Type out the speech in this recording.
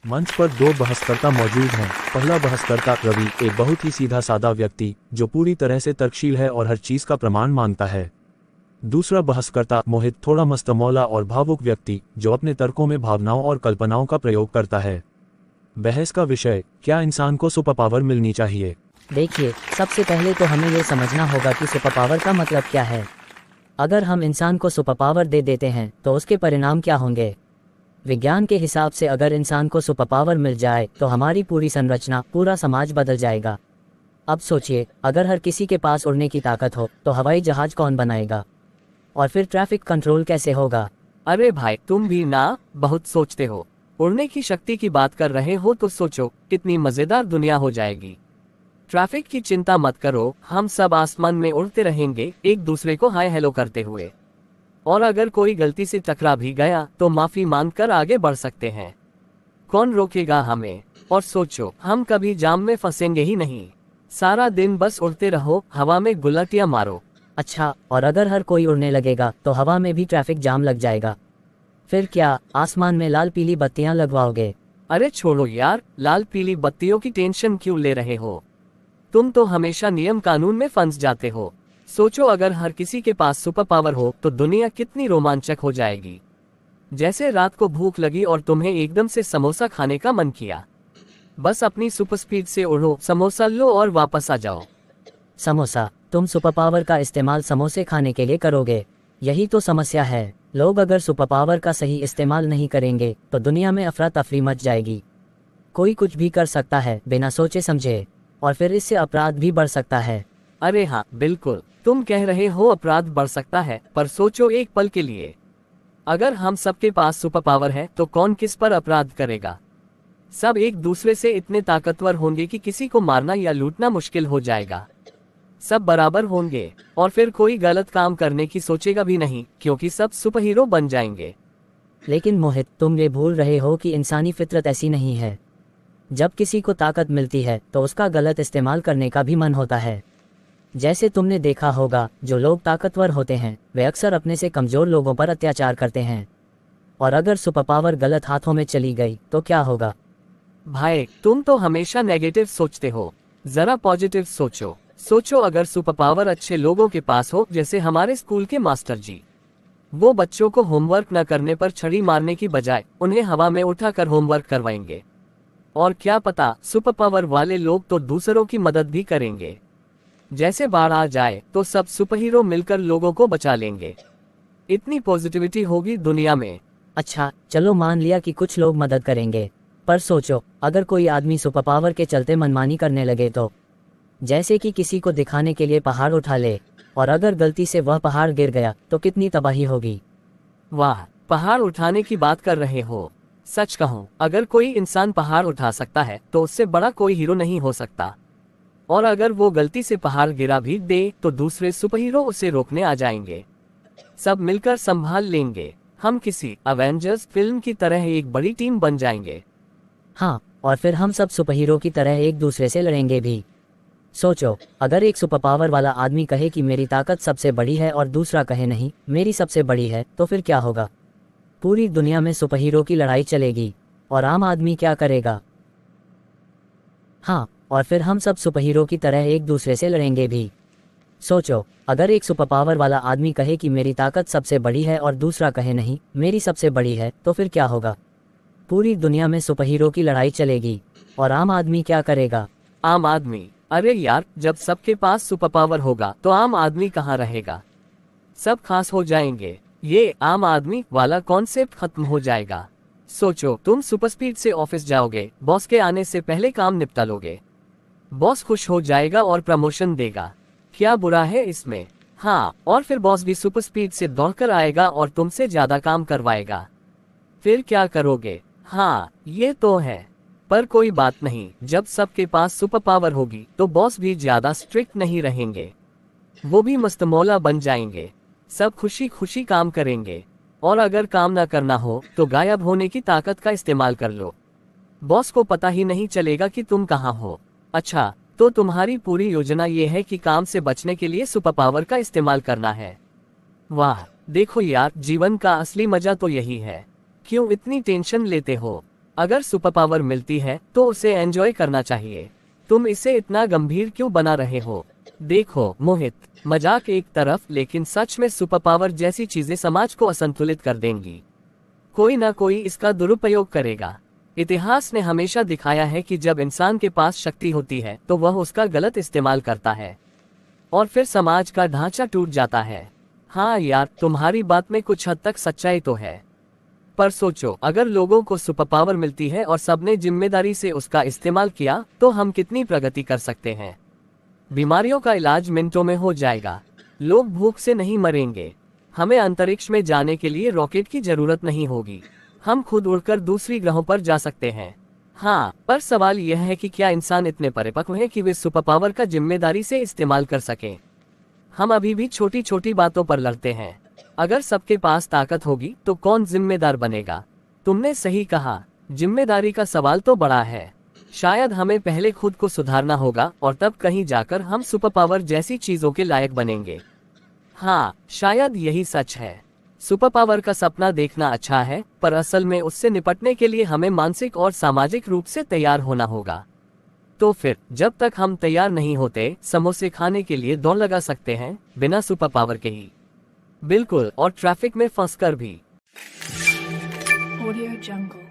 मंच पर दो बहसकर्ता मौजूद हैं। पहला बहसकर्ता रवि, एक बहुत ही सीधा साधा व्यक्ति जो पूरी तरह से तर्कशील है और हर चीज का प्रमाण मांगता है। दूसरा बहसकर्ता मोहित, थोड़ा मस्तमौला और भावुक व्यक्ति जो अपने तर्कों में भावनाओं और कल्पनाओं का प्रयोग करता है। बहस का विषय, क्या इंसान को सुपर पावर मिलनी चाहिए? देखिए, सबसे पहले तो हमें ये समझना होगा कि सुपर पावर का मतलब क्या है। अगर हम इंसान को सुपर पावर दे देते हैं तो उसके परिणाम क्या होंगे? विज्ञान के हिसाब से अगर इंसान को सुपर पावर मिल जाए तो हमारी पूरी संरचना, पूरा समाज बदल जाएगा। अब सोचिए, अगर हर किसी के पास उड़ने की ताकत हो तो हवाई जहाज कौन बनाएगा? और फिर ट्रैफिक कंट्रोल कैसे होगा? अरे भाई, तुम भी ना बहुत सोचते हो। उड़ने की शक्ति की बात कर रहे हो तो सोचो कितनी मजेदार दुनिया हो जाएगी। ट्रैफिक की चिंता मत करो, हम सब आसमान में उड़ते रहेंगे, एक दूसरे को हाय हेलो करते हुए। और अगर कोई गलती से टकरा भी गया तो माफी मांगकर आगे बढ़ सकते हैं। कौन रोकेगा हमें? और सोचो, हम कभी जाम में फंसेंगे ही नहीं। सारा दिन बस उड़ते रहो, हवा में गुलटियां मारो। अच्छा, और अगर हर कोई उड़ने लगेगा तो हवा में भी ट्रैफिक जाम लग जाएगा। फिर क्या आसमान में लाल पीली बत्तियां लगवाओगे? अरे छोड़ो यार, लाल पीली बत्तियों की टेंशन क्यों ले रहे हो? तुम तो हमेशा नियम कानून में फंस जाते हो। सोचो, अगर हर किसी के पास सुपर पावर हो तो दुनिया कितनी रोमांचक हो जाएगी। जैसे रात को भूख लगी और तुम्हें एकदम से समोसा खाने का मन किया, बस अपनी सुपर स्पीड से उड़ो, समोसा लो और वापस आ जाओ। समोसा? तुम सुपर पावर का इस्तेमाल समोसे खाने के लिए करोगे? यही तो समस्या है। लोग अगर सुपर पावर का सही इस्तेमाल नहीं करेंगे तो दुनिया में अफरा तफरी मच जाएगी। कोई कुछ भी कर सकता है बिना सोचे समझे, और फिर इससे अपराध भी बढ़ सकता है। अरे हाँ, बिल्कुल तुम कह रहे हो अपराध बढ़ सकता है, पर सोचो एक पल के लिए, अगर हम सबके पास सुपर पावर है तो कौन किस पर अपराध करेगा? सब एक दूसरे से इतने ताकतवर होंगे कि किसी को मारना या लूटना मुश्किल हो जाएगा। सब बराबर होंगे और फिर कोई गलत काम करने की सोचेगा भी नहीं, क्योंकि सब सुपर हीरो बन जाएंगे। लेकिन मोहित, तुम ये भूल रहे हो कि इंसानी फितरत ऐसी नहीं है। जब किसी को ताकत मिलती है तो उसका गलत इस्तेमाल करने का भी मन होता है। जैसे तुमने देखा होगा, जो लोग ताकतवर होते हैं वे अक्सर अपने से कमजोर लोगों पर अत्याचार करते हैं। और अगर सुपर पावर गलत हाथों में चली गई तो क्या होगा? भाई, तुम तो हमेशा नेगेटिव सोचते हो, जरा पॉजिटिव सोचो। सोचो अगर सुपर पावर अच्छे लोगों के पास हो, जैसे हमारे स्कूल के मास्टर जी। वो बच्चों को होमवर्क न करने पर छड़ी मारने की बजाय उन्हें हवा में उठाकर होमवर्क करवाएंगे। और क्या पता, सुपर पावर वाले लोग तो दूसरों की मदद भी करेंगे। जैसे बाढ़ आ जाए तो सब सुपर हीरो मिलकर लोगों को बचा लेंगे। इतनी पॉजिटिविटी होगी दुनिया में। अच्छा, चलो मान लिया कि कुछ लोग मदद करेंगे, पर सोचो अगर कोई आदमी सुपर पावर के चलते मनमानी करने लगे तो? जैसे कि किसी को दिखाने के लिए पहाड़ उठा ले, और अगर गलती से वह पहाड़ गिर गया तो कितनी तबाही होगी। वाह, पहाड़ उठाने की बात कर रहे हो? सच कहूँ, अगर कोई इंसान पहाड़ उठा सकता है तो उससे बड़ा कोई हीरो नहीं हो सकता। और अगर वो गलती से पहाड़ गिरा भी दे तो दूसरे सुपर हीरो उसे रोकने आ जाएंगे। सब मिलकर संभाल लेंगे। हम किसी अवेंजर्स फिल्म की तरह एक बड़ी टीम बन जाएंगे। हाँ, और फिर हम सब सुपर हीरो की तरह एक दूसरे से लड़ेंगे भी। सोचो, अगर एक सुपर पावर वाला आदमी कहे कि मेरी ताकत सबसे बड़ी है और दूसरा कहे नहीं, मेरी सबसे बड़ी है, तो फिर क्या होगा? पूरी दुनिया में सुपर हीरो की लड़ाई चलेगी। और आम आदमी क्या करेगा? हाँ, और फिर हम सब सुपर हीरो की तरह एक दूसरे से लड़ेंगे भी। सोचो, अगर एक सुपर पावर वाला आदमी कहे कि मेरी ताकत सबसे बड़ी है और दूसरा कहे नहीं, मेरी सबसे बड़ी है, तो फिर क्या होगा? पूरी दुनिया में सुपर हीरो की लड़ाई चलेगी। और आम आदमी क्या करेगा? आम आदमी? अरे यार, जब सबके पास सुपर पावर होगा तो आम आदमी कहाँ रहेगा? सब खास हो जाएंगे। ये आम आदमी वाला कॉन्सेप्ट खत्म हो जाएगा। सोचो, तुम सुपर स्पीड से ऑफिस जाओगे, बॉस के आने से पहले काम निपटा लोगे। बॉस खुश हो जाएगा और प्रमोशन देगा। क्या बुरा है इसमें? हाँ, और फिर बॉस भी सुपर स्पीड से दौड़कर आएगा और तुमसे ज्यादा काम करवाएगा। फिर क्या करोगे? हाँ, ये तो है। पर कोई बात नहीं, जब सबके पास सुपर पावर होगी तो बॉस भी ज्यादा स्ट्रिक्ट नहीं रहेंगे। वो भी मस्तमौला बन जाएंगे। सब खुशी खुशी काम करेंगे। और अगर काम ना करना हो तो गायब होने की ताकत का इस्तेमाल कर लो। बॉस को पता ही नहीं चलेगा कि तुम कहाँ हो। अच्छा, तो तुम्हारी पूरी योजना ये है कि काम से बचने के लिए सुपर पावर का इस्तेमाल करना है। वाह, देखो यार, जीवन का असली मजा तो यही है। क्यों इतनी टेंशन लेते हो? अगर सुपर पावर मिलती है तो उसे एंजॉय करना चाहिए। तुम इसे इतना गंभीर क्यों बना रहे हो? देखो मोहित, मजाक एक तरफ, लेकिन सच में सुपर पावर जैसी चीजें समाज को असंतुलित कर देंगी। कोई ना कोई इसका दुरुपयोग करेगा। इतिहास ने हमेशा दिखाया है कि जब इंसान के पास शक्ति होती है तो वह उसका गलत इस्तेमाल करता है और फिर समाज का ढांचा टूट जाता है। हाँ यार, तुम्हारी बात में कुछ हद तक सच्चाई तो है, पर सोचो, अगर लोगों को सुपर पावर मिलती है और सबने जिम्मेदारी से उसका इस्तेमाल किया तो हम कितनी प्रगति कर सकते हैं। बीमारियों का इलाज मिनटों में हो जाएगा, लोग भूख से नहीं मरेंगे, हमें अंतरिक्ष में जाने के लिए रॉकेट की जरूरत नहीं होगी, हम खुद उड़कर दूसरी ग्रहों पर जा सकते हैं। हाँ, पर सवाल यह है कि क्या इंसान इतने परिपक्व हैं कि वे सुपर पावर का जिम्मेदारी से इस्तेमाल कर सकें? हम अभी भी छोटी छोटी बातों पर लड़ते हैं। अगर सबके पास ताकत होगी तो कौन जिम्मेदार बनेगा? तुमने सही कहा, जिम्मेदारी का सवाल तो बड़ा है। शायद हमें पहले खुद को सुधारना होगा और तब कहीं जाकर हम सुपर पावर जैसी चीजों के लायक बनेंगे। हाँ, शायद यही सच है। सुपर पावर का सपना देखना अच्छा है, पर असल में उससे निपटने के लिए हमें मानसिक और सामाजिक रूप से तैयार होना होगा। तो फिर जब तक हम तैयार नहीं होते, समोसे खाने के लिए दौड़ लगा सकते हैं बिना सुपर पावर के ही। बिल्कुल, और ट्रैफिक में फंसकर भी। Audio Jungle.